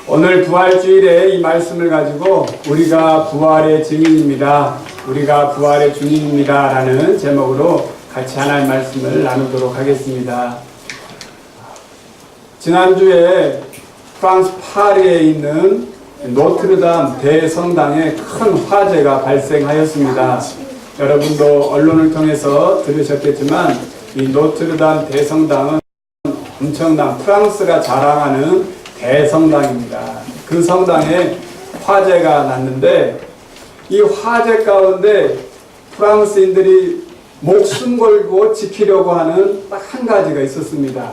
오늘 부활주일에 이 말씀을 가지고 우리가 부활의 증인입니다. 우리가 부활의 주인입니다. 라는 제목으로 같이 하나의 말씀을 나누도록 하겠습니다. 지난주에 프랑스 파리에 있는 노트르담 대성당에 큰 화재가 발생하였습니다. 여러분도 언론을 통해서 들으셨겠지만 이 노트르담 대성당은 엄청난 프랑스가 자랑하는 대성당입니다. 그 성당에 화재가 났는데 이 화재 가운데 프랑스인들이 목숨 걸고 지키려고 하는 딱 한 가지가 있었습니다.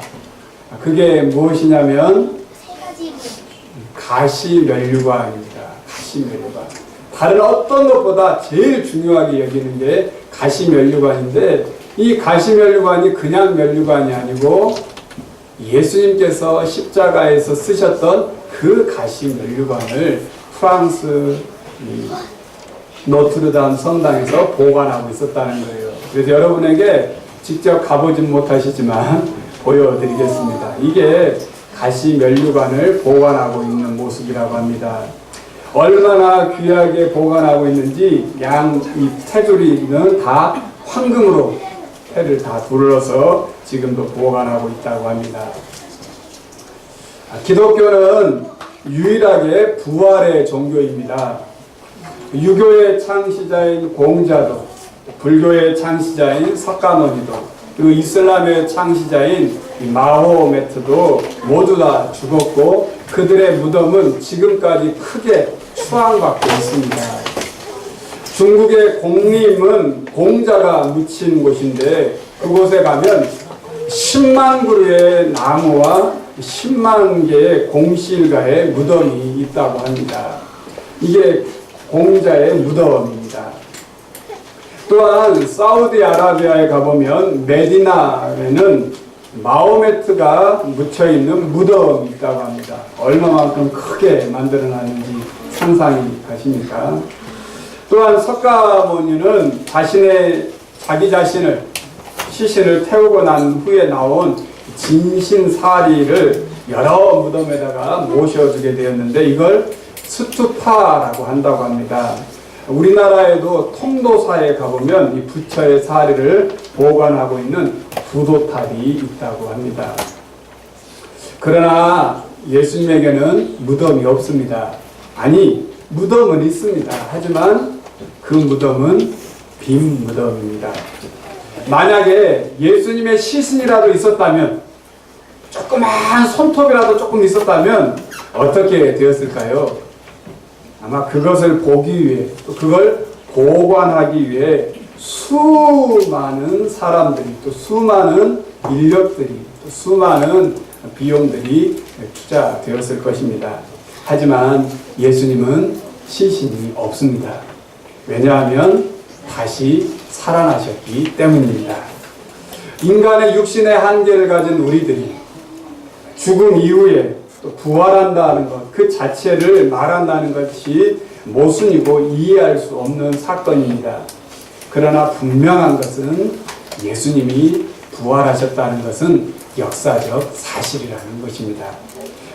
그게 무엇이냐면 가시면류관입니다. 가시면류관. 다른 어떤 것보다 제일 중요하게 여기는 게 가시면류관인데 이 가시면류관이 그냥 면류관이 아니고 예수님께서 십자가에서 쓰셨던 그 가시면류관을 프랑스 노트르담 성당에서 보관하고 있었다는 거예요. 그래서 여러분에게 직접 가보진 못하시지만 보여드리겠습니다. 이게 가시면류관을 보관하고 있는 모습이라고 합니다. 얼마나 귀하게 보관하고 있는지 이 테두리는 다 황금으로 패를 다 둘러서 지금도 보관하고 있다고 합니다. 기독교는 유일하게 부활의 종교입니다. 유교의 창시자인 공자도, 불교의 창시자인 석가모니도, 그리고 이슬람의 창시자인 마호메트도 모두 다 죽었고 그들의 무덤은 지금까지 크게 추앙받고 있습니다. 중국의 공림은 공자가 묻힌 곳인데 그곳에 가면 10만 그루의 나무와 10만 개의 공실가의 무덤이 있다고 합니다. 이게 공자의 무덤입니다. 또한 사우디아라비아에 가보면 메디나에는 마호메트가 묻혀있는 무덤이 있다고 합니다. 얼마만큼 크게 만들어놨는지 상상이 가십니까? 또한 석가모니는 자기 자신을 시신을 태우고 난 후에 나온 진신사리를 여러 무덤에다가 모셔주게 되었는데 이걸 스투파라고 한다고 합니다. 우리나라에도 통도사에 가보면 이 부처의 사리를 보관하고 있는 부도탑이 있다고 합니다. 그러나 예수님에게는 무덤이 없습니다. 아니, 무덤은 있습니다. 하지만 그 무덤은 빈 무덤입니다. 만약에 예수님의 시신이라도 있었다면, 조그만 손톱이라도 조금 있었다면 어떻게 되었을까요? 아마 그것을 보기 위해, 또 그걸 보관하기 위해 수많은 사람들이, 또 수많은 인력들이, 또 수많은 비용들이 투자되었을 것입니다. 하지만 예수님은 시신이 없습니다. 왜냐하면 다시 살아나셨기 때문입니다. 인간의 육신의 한계를 가진 우리들이 죽음 이후에 또 부활한다는 것, 그 자체를 말한다는 것이 모순이고 이해할 수 없는 사건입니다. 그러나 분명한 것은 예수님이 부활하셨다는 것은 역사적 사실이라는 것입니다.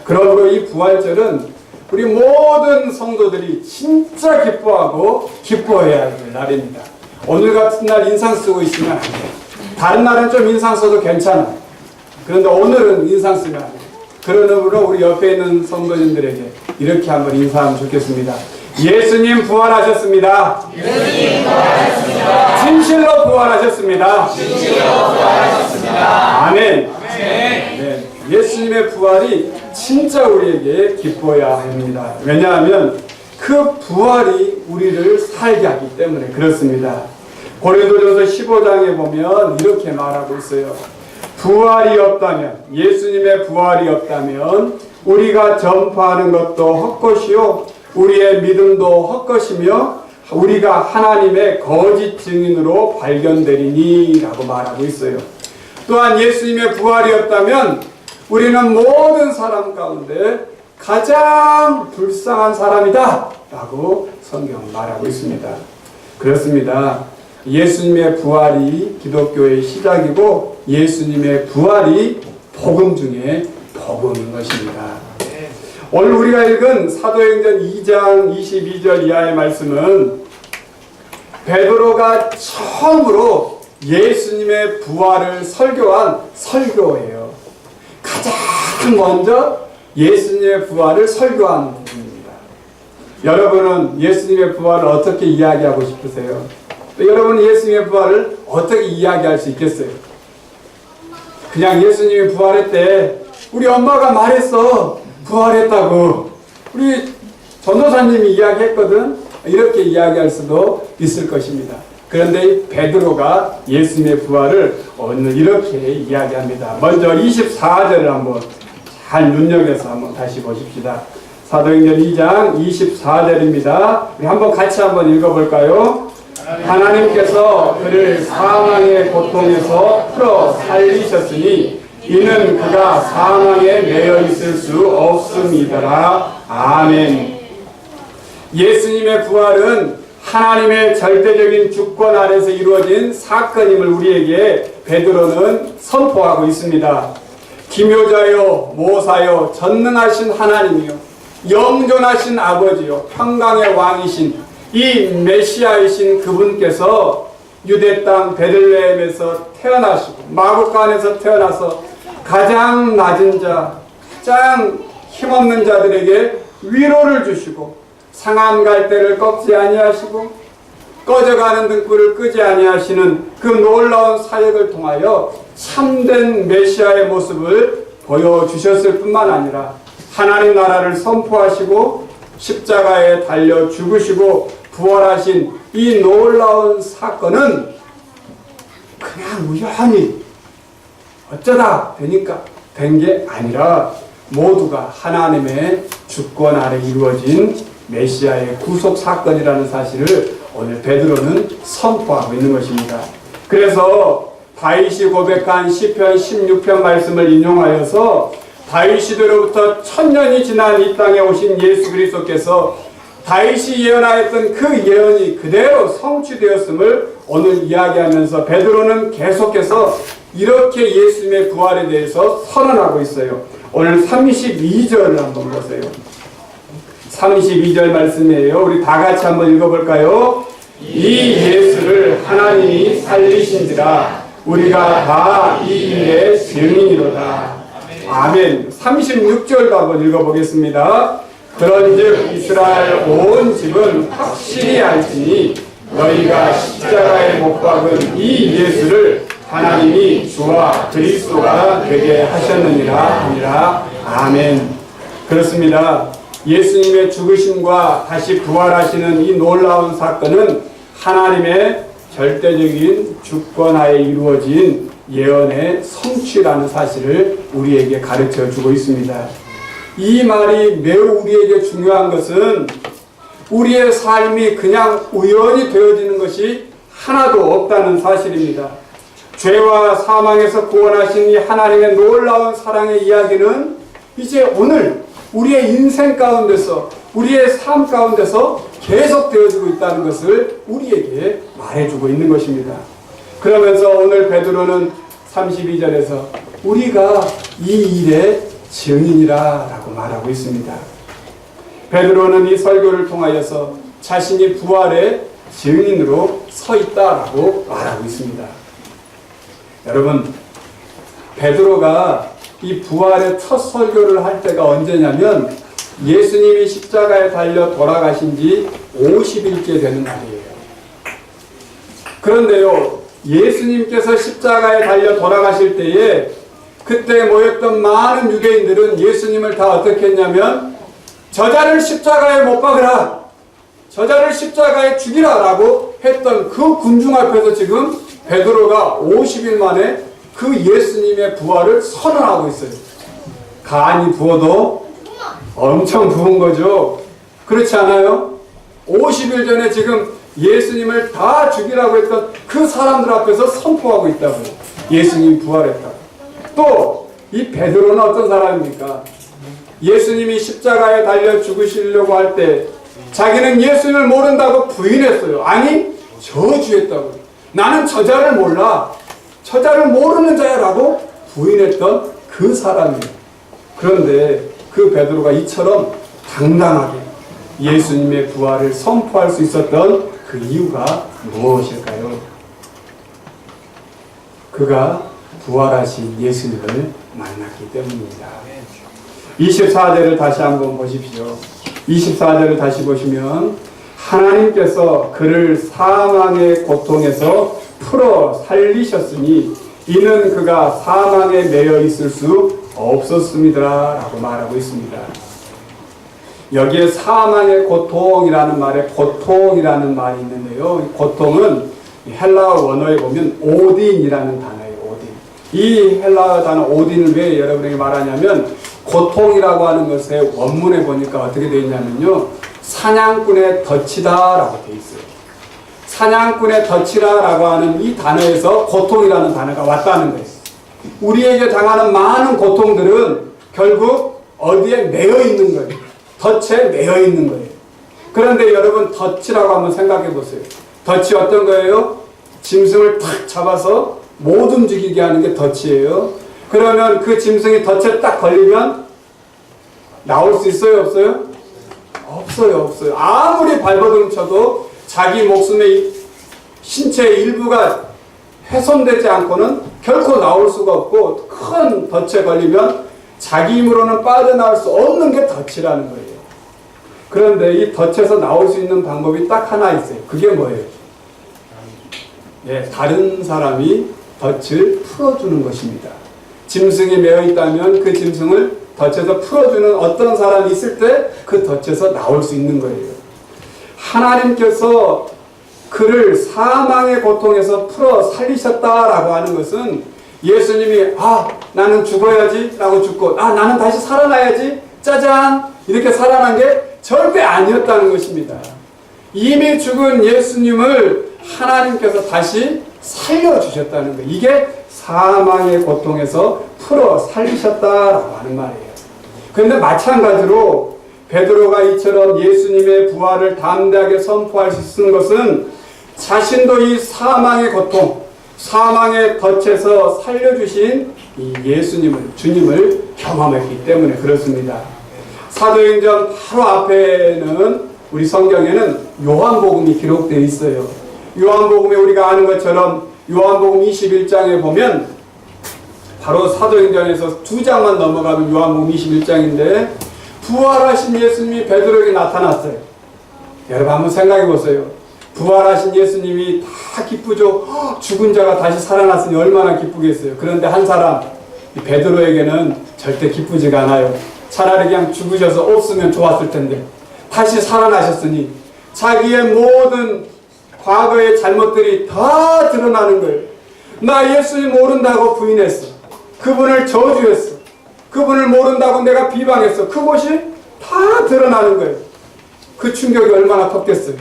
그러므로 이 부활절은 우리 모든 성도들이 진짜 기뻐하고 기뻐해야 할 날입니다. 오늘 같은 날 인상 쓰고 있으면 안 돼요. 다른 날은 좀 인상 써도 괜찮아요. 그런데 오늘은 인상 쓰면 안 돼요. 그런 의미로 우리 옆에 있는 성도님들에게 이렇게 한번 인사하면 좋겠습니다. 예수님 부활하셨습니다. 예수님 부활하셨습니다. 진실로 부활하셨습니다. 진실로 부활하셨습니다. 아멘. 네, 예수님의 부활이 진짜 우리에게 기뻐야 합니다. 왜냐하면 그 부활이 우리를 살게 하기 때문에 그렇습니다. 고린도전서 15장에 보면 이렇게 말하고 있어요. 부활이 없다면, 예수님의 부활이 없다면 우리가 전파하는 것도 헛것이요 우리의 믿음도 헛것이며 우리가 하나님의 거짓 증인으로 발견되리니 라고 말하고 있어요. 또한 예수님의 부활이 없다면 우리는 모든 사람 가운데 가장 불쌍한 사람이다 라고 성경은 말하고 있습니다. 그렇습니다. 예수님의 부활이 기독교의 시작이고 예수님의 부활이 복음 중에 복음인 것입니다. 오늘 우리가 읽은 사도행전 2장 22절 이하의 말씀은 베드로가 처음으로 예수님의 부활을 설교한 설교예요. 가장 먼저 예수님의 부활을 설교한 부분입니다. 여러분은 예수님의 부활을 어떻게 이야기하고 싶으세요? 여러분은 예수님의 부활을 어떻게 이야기할 수 있겠어요? 그냥 예수님이 부활했대. 우리 엄마가 말했어. 부활했다고. 우리 전도사님이 이야기했거든. 이렇게 이야기할 수도 있을 것입니다. 그런데 베드로가 예수님의 부활을 오늘 이렇게 이야기합니다. 먼저 24절을 한번 잘 눈여겨서 한번 다시 보십시다. 사도행전 2장 24절입니다. 우리 한번 같이 한번 읽어볼까요? 하나님께서 그를 사망의 고통에서 풀어 살리셨으니 이는 그가 사망에 매여 있을 수 없음이더라. 아멘. 예수님의 부활은 하나님의 절대적인 주권 아래서 이루어진 사건임을 우리에게 베드로는 선포하고 있습니다. 기묘자요 모사요 전능하신 하나님이요 영존하신 아버지요 평강의 왕이신 이 메시아이신 그분께서 유대 땅 베들레헴에서 태어나시고 마구간에서 태어나서 가장 낮은 자, 가장 힘없는 자들에게 위로를 주시고 상한 갈대를 꺾지 아니하시고 꺼져가는 등불을 끄지 아니하시는 그 놀라운 사역을 통하여 참된 메시아의 모습을 보여주셨을 뿐만 아니라 하나님 나라를 선포하시고 십자가에 달려 죽으시고 부활하신 이 놀라운 사건은 그냥 우연히 어쩌다 되니까 된 게 아니라 모두가 하나님의 주권 아래 이루어진 메시아의 구속 사건이라는 사실을 오늘 베드로는 선포하고 있는 것입니다. 그래서 다윗이 고백한 시편 16편 말씀을 인용하여서 다윗시대로부터 1000년이 지난 이 땅에 오신 예수 그리스도께서 다윗이 예언하였던 그 예언이 그대로 성취되었음을 오늘 이야기하면서 베드로는 계속해서 이렇게 예수님의 부활에 대해서 선언하고 있어요. 오늘 32절을 한번 보세요. 32절 말씀이에요. 우리 다 같이 한번 읽어볼까요? 이 예수를 하나님이 살리신지라 우리가 다 이 일의 증인이로다. 아멘. 36절도 한번 읽어보겠습니다. 그런즉 이스라엘 온 집은 확실히 알지니 너희가 십자가에 못 박은 이 예수를 하나님이 주와 그리스도가 되게 하셨느니라 하니라. 아멘. 그렇습니다. 예수님의 죽으심과 다시 부활하시는 이 놀라운 사건은 하나님의 절대적인 주권하에 이루어진 예언의 성취라는 사실을 우리에게 가르쳐 주고 있습니다. 이 말이 매우 우리에게 중요한 것은 우리의 삶이 그냥 우연히 되어지는 것이 하나도 없다는 사실입니다. 죄와 사망에서 구원하신 이 하나님의 놀라운 사랑의 이야기는 이제 오늘 우리의 인생 가운데서 우리의 삶 가운데서 계속 되어지고 있다는 것을 우리에게 말해주고 있는 것입니다. 그러면서 오늘 베드로는 32절에서 우리가 이 일의 증인이라고 말하고 있습니다. 베드로는 이 설교를 통하여서 자신이 부활의 증인으로 서 있다라고 말하고 있습니다. 여러분, 베드로가 이 부활의 첫 설교를 할 때가 언제냐면 예수님이 십자가에 달려 돌아가신 지 50일째 되는 날이에요. 그런데요, 예수님께서 십자가에 달려 돌아가실 때에 그때 모였던 많은 유대인들은 예수님을 다 어떻게 했냐면 저자를 십자가에 못 박으라, 저자를 십자가에 죽이라 라고 했던 그 군중 앞에서 지금 베드로가 50일 만에 그 예수님의 부활을 선언하고 있어요. 간이 부어도 엄청 부은 거죠. 그렇지 않아요? 50일 전에 지금 예수님을 다 죽이라고 했던 그 사람들 앞에서 선포하고 있다고요. 예수님 부활했다고. 또 이 베드로는 어떤 사람입니까? 예수님이 십자가에 달려 죽으시려고 할 때 자기는 예수님을 모른다고 부인했어요. 아니, 저주했다고요. 나는 저자를 몰라, 저자를 모르는 자야라고 부인했던 그 사람이에요. 그런데 그 베드로가 이처럼 당당하게 예수님의 부활을 선포할 수 있었던 그 이유가 무엇일까요? 그가 부활하신 예수님을 만났기 때문입니다. 24절을 다시 한번 보십시오. 24절을 다시 보시면 하나님께서 그를 사망의 고통에서 풀어 살리셨으니 이는 그가 사망에 매여 있을 수 없었습니다 라고 말하고 있습니다. 여기에 사망의 고통이라는 말에 고통이라는 말이 있는데요. 고통은 헬라어 원어에 보면 오딘이라는 단어예요. 오딘. 이 헬라어 단어 오딘을 왜 여러분에게 말하냐면 고통이라고 하는 것의 원문에 보니까 어떻게 되어 있냐면요. 사냥꾼의 덫이다라고 되어 있어요. 사냥꾼의 덫이라고 하는 이 단어에서 고통이라는 단어가 왔다는 거예요. 우리에게 당하는 많은 고통들은 결국 어디에 매여 있는 거예요. 덫에 매여 있는 거예요. 그런데 여러분 덫이라고 한번 생각해 보세요. 덫이 어떤 거예요? 짐승을 탁 잡아서 못 움직이게 하는 게 덫이에요. 그러면 그 짐승이 덫에 딱 걸리면 나올 수 있어요? 없어요? 없어요. 아무리 발버둥 쳐도 자기 목숨의 신체의 일부가 훼손되지 않고는 결코 나올 수가 없고 큰 덫에 걸리면 자기 힘으로는 빠져나올 수 없는 게 덫이라는 거예요. 그런데 이 덫에서 나올 수 있는 방법이 딱 하나 있어요. 그게 뭐예요? 다른 사람이 덫을 풀어주는 것입니다. 짐승이 매어 있다면 그 짐승을 덫에서 풀어주는 어떤 사람이 있을 때 그 덫에서 나올 수 있는 거예요. 하나님께서 그를 사망의 고통에서 풀어 살리셨다라고 하는 것은 예수님이 나는 죽어야지 라고 죽고 나는 다시 살아나야지 짜잔 이렇게 살아난 게 절대 아니었다는 것입니다. 이미 죽은 예수님을 하나님께서 다시 살려주셨다는 거예요. 이게 사망의 고통에서 풀어 살리셨다라고 하는 말이에요. 그런데 마찬가지로 베드로가 이처럼 예수님의 부활을 담대하게 선포할 수 있는 것은 자신도 이 사망의 고통, 사망의 덫에서 살려주신 이 주님을 경험했기 때문에 그렇습니다. 사도행전 바로 앞에는 우리 성경에는 요한복음이 기록되어 있어요. 요한복음에 우리가 아는 것처럼 요한복음 21장에 보면 바로 사도행전에서 2장만 넘어가면 요한복음 21장인데 부활하신 예수님이 베드로에게 나타났어요. 여러분 한번 생각해 보세요. 부활하신 예수님이 다 기쁘죠. 죽은 자가 다시 살아났으니 얼마나 기쁘겠어요. 그런데 한 사람 베드로에게는 절대 기쁘지가 않아요. 차라리 그냥 죽으셔서 없으면 좋았을 텐데 다시 살아나셨으니 자기의 모든 과거의 잘못들이 다 드러나는 거예요. 나 예수님 모른다고 부인했어. 그분을 저주했어. 그분을 모른다고 내가 비방했어. 그것이 다 드러나는 거예요. 그 충격이 얼마나 컸겠어요.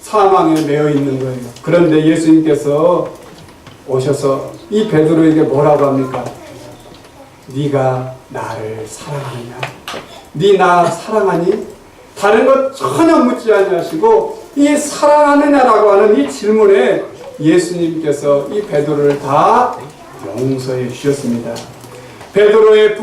사망에 매여 있는 거예요. 그런데 예수님께서 오셔서 이 베드로에게 뭐라고 합니까? 네가 나를 사랑하느냐? 네 나 사랑하니? 다른 것 전혀 묻지 아니하시고 이 사랑하느냐라고 하는 이 질문에 예수님께서 이 베드로를 다 용서해 주셨습니다. 베드로의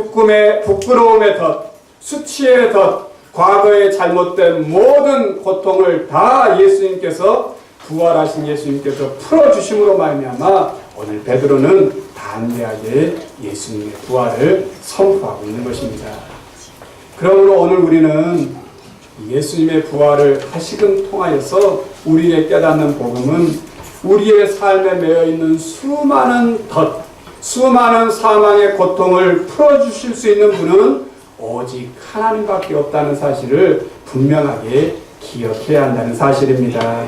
부끄러움의 덫, 수치의 덫, 과거에 잘못된 모든 고통을 다 예수님께서 부활하신 예수님께서 풀어주심으로 말미암아 오늘 베드로는 담대하게 예수님의 부활을 선포하고 있는 것입니다. 그러므로 오늘 우리는 예수님의 부활을 다시금 통하여서 우리에게 깨닫는 복음은 우리의 삶에 매여 있는 수많은 덫, 수많은 사망의 고통을 풀어주실 수 있는 분은 오직 하나님밖에 없다는 사실을 분명하게 기억해야 한다는 사실입니다.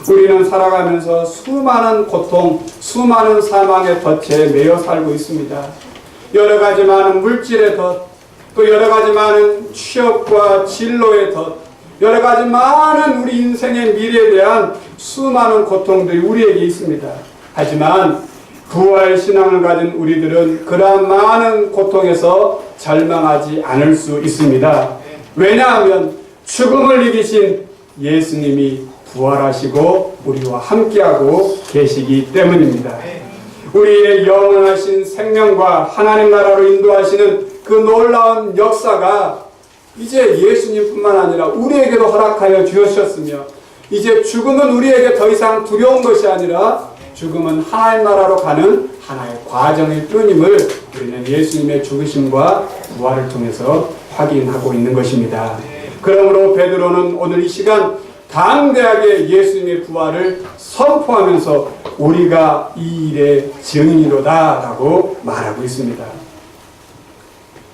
우리는 살아가면서 수많은 고통, 수많은 사망의 덫에 매여 살고 있습니다. 여러 가지 많은 물질의 덫, 또 여러 가지 많은 취업과 진로의 덫, 여러 가지 많은 우리 인생의 미래에 대한 수많은 고통들이 우리에게 있습니다. 하지만 부활신앙을 가진 우리들은 그러한 많은 고통에서 절망하지 않을 수 있습니다. 왜냐하면 죽음을 이기신 예수님이 부활하시고 우리와 함께하고 계시기 때문입니다. 우리의 영원하신 생명과 하나님 나라로 인도하시는 그 놀라운 역사가 이제 예수님뿐만 아니라 우리에게도 허락하여 주셨으며 이제 죽음은 우리에게 더 이상 두려운 것이 아니라 죽음은 하나님 나라로 가는 하나의 과정일 뿐임을 우리는 예수님의 죽으심과 부활을 통해서 확인하고 있는 것입니다. 그러므로 베드로는 오늘 이 시간 담대하게 예수님의 부활을 선포하면서 우리가 이 일의 증인이로다 라고 말하고 있습니다.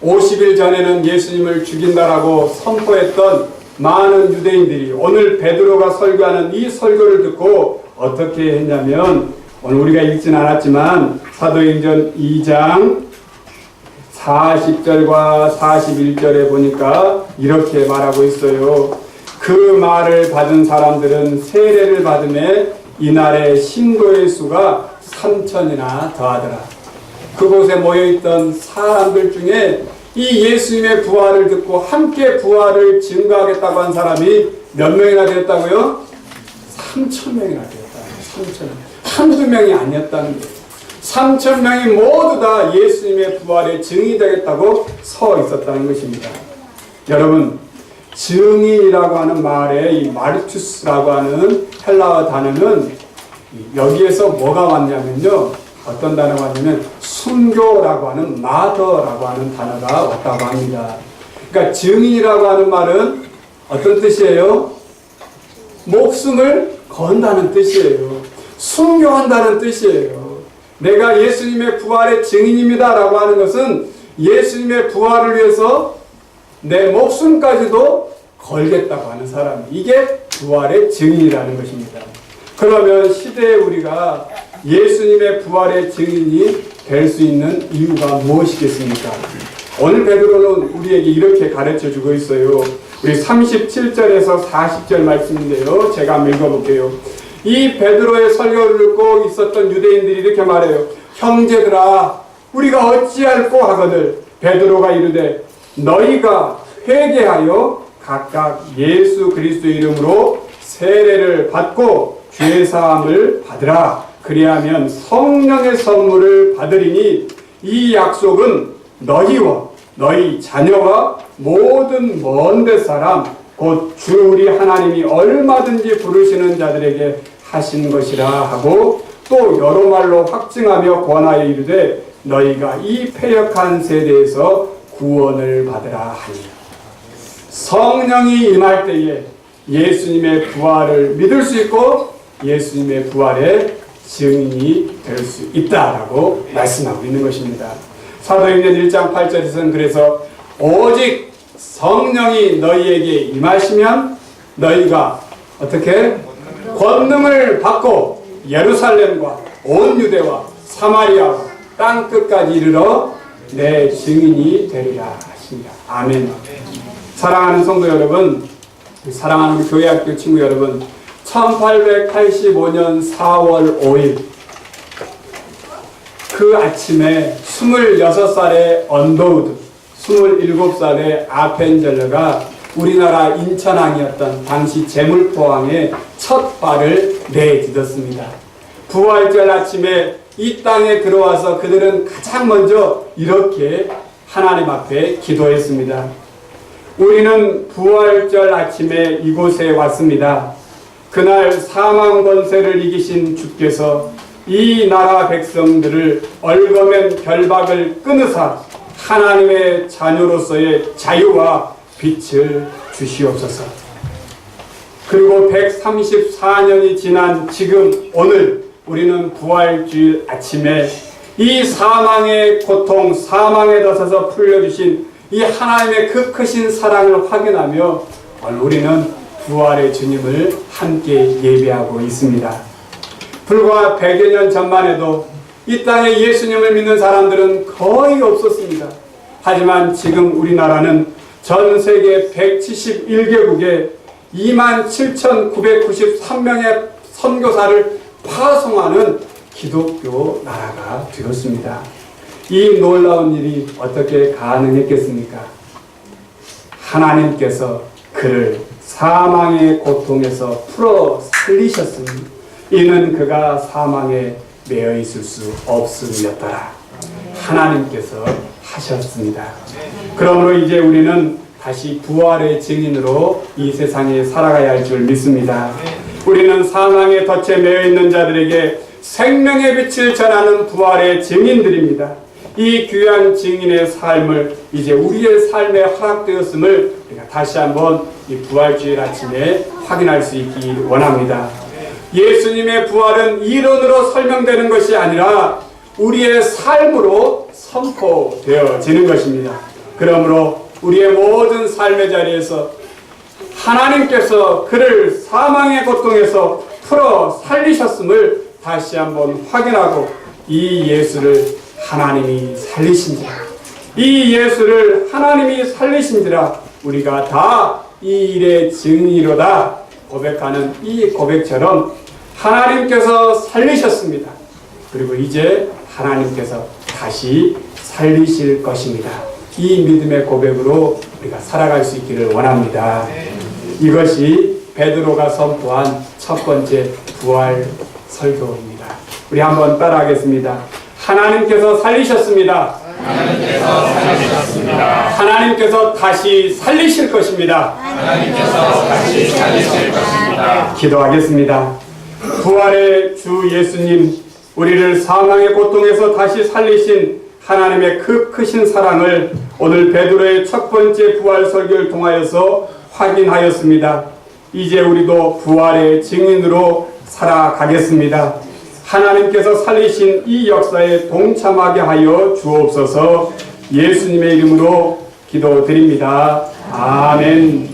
50일 전에는 예수님을 죽인다라고 선포했던 많은 유대인들이 오늘 베드로가 설교하는 이 설교를 듣고 어떻게 했냐면, 오늘 우리가 읽진 않았지만 사도행전 2장 40절과 41절에 보니까 이렇게 말하고 있어요. 그 말을 받은 사람들은 세례를 받음에 이날의 신도의 수가 3,000이나 더하더라. 그곳에 모여있던 사람들 중에 이 예수님의 부활을 듣고 함께 부활을 증거하겠다고 한 사람이 몇 명이나 되었다고요? 3,000명이나 되었다. 3,000명. 한두 명이 아니었다는 거예요. 3,000명이 모두 다 예수님의 부활에 증인이 되겠다고 서 있었다는 것입니다. 여러분, 증인이라고 하는 말에 이 마르투스라고 하는 헬라어 단어는 여기에서 뭐가 왔냐면요, 어떤 단어가 왔냐면 순교라고 하는 마더라고 하는 단어가 왔다고 합니다. 그러니까 증인이라고 하는 말은 어떤 뜻이에요? 목숨을 건다는 뜻이에요. 순교한다는 뜻이에요. 내가 예수님의 부활의 증인입니다 라고 하는 것은 예수님의 부활을 위해서 내 목숨까지도 걸겠다고 하는 사람, 이게 부활의 증인이라는 것입니다. 그러면 시대에 우리가 예수님의 부활의 증인이 될 수 있는 이유가 무엇이겠습니까? 오늘 베드로는 우리에게 이렇게 가르쳐주고 있어요. 우리 37절에서 40절 말씀인데요, 제가 한번 읽어볼게요. 이 베드로의 설교를 듣고 있었던 유대인들이 이렇게 말해요. 형제들아, 우리가 어찌할꼬 하거늘 베드로가 이르되 너희가 회개하여 각각 예수 그리스도의 이름으로 세례를 받고 죄사함을 받으라. 그리하면 성령의 선물을 받으리니 이 약속은 너희와 너희 자녀와 모든 먼데 사람 곧 주 우리 하나님이 얼마든지 부르시는 자들에게 하신 것이라 하고, 또 여러 말로 확증하며 권하여 이르되 너희가 이 패역한 세대에서 구원을 받으라 하니, 성령이 임할 때에 예수님의 부활을 믿을 수 있고 예수님의 부활의 증인이 될 수 있다라고 말씀하고 있는 것입니다. 사도행전 1장 8절에서는 그래서 오직 성령이 너희에게 임하시면 너희가 어떻게 권능을 받고 예루살렘과 온 유대와 사마리아와 땅 끝까지 이르러 내 증인이 되리라 하십니다. 아멘. 사랑하는 성도 여러분, 사랑하는 우리 교회학교 친구 여러분, 1885년 4월 5일 그 아침에 26살의 언더우드, 27살의 아펜젤러가 우리나라 인천항이었던 당시 제물포항에 첫 발을 내딛었습니다. 부활절 아침에 이 땅에 들어와서 그들은 가장 먼저 이렇게 하나님 앞에 기도했습니다. 우리는 부활절 아침에 이곳에 왔습니다. 그날 사망 권세를 이기신 주께서 이 나라 백성들을 얽어맨 결박을 끊으사 하나님의 자녀로서의 자유와 빛을 주시옵소서. 그리고 134년이 지난 지금 오늘 우리는 부활주일 아침에 이 사망의 고통, 사망에 덧서서 풀려주신 이 하나님의 그 크신 사랑을 확인하며 오늘 우리는 부활의 주님을 함께 예배하고 있습니다. 불과 100여 년 전만 해도 이 땅에 예수님을 믿는 사람들은 거의 없었습니다. 하지만 지금 우리나라는 전 세계 171개국에 27,993명의 선교사를 파송하는 기독교 나라가 되었습니다. 이 놀라운 일이 어떻게 가능했겠습니까? 하나님께서 그를 사망의 고통에서 풀어 살리셨으니 이는 그가 사망에 매여 있을 수 없음이었더라. 하나님께서 하셨습니다. 그러므로 이제 우리는 다시 부활의 증인으로 이 세상에 살아가야 할 줄 믿습니다. 우리는 사망의 덫에 매여 있는 자들에게 생명의 빛을 전하는 부활의 증인들입니다. 이 귀한 증인의 삶을 이제 우리의 삶에 허락되었음을 우리가 다시 한번 이 부활주일 아침에 확인할 수 있기 원합니다. 예수님의 부활은 이론으로 설명되는 것이 아니라 우리의 삶으로 선포되어지는 것입니다. 그러므로 우리의 모든 삶의 자리에서 하나님께서 그를 사망의 고통에서 풀어 살리셨음을 다시 한번 확인하고 이 예수를 하나님이 살리신지라, 이 예수를 하나님이 살리신지라 우리가 다 이 일의 증인이로다 고백하는 이 고백처럼 하나님께서 살리셨습니다. 그리고 이제 하나님께서 다시 살리실 것입니다. 이 믿음의 고백으로 우리가 살아갈 수 있기를 원합니다. 이것이 베드로가 선포한 첫 번째 부활 설교입니다. 우리 한번 따라하겠습니다. 하나님께서 살리셨습니다. 하나님께서 살리셨습니다. 하나님께서 다시 살리실 것입니다. 하나님께서 다시 살리실 것입니다. 기도하겠습니다. 부활의 주 예수님, 우리를 사망의 고통에서 다시 살리신 하나님의 그 크신 사랑을 오늘 베드로의 첫 번째 부활 설교를 통하여서 확인하였습니다. 이제 우리도 부활의 증인으로 살아가겠습니다. 하나님께서 살리신 이 역사에 동참하게 하여 주옵소서. 예수님의 이름으로 기도드립니다. 아멘.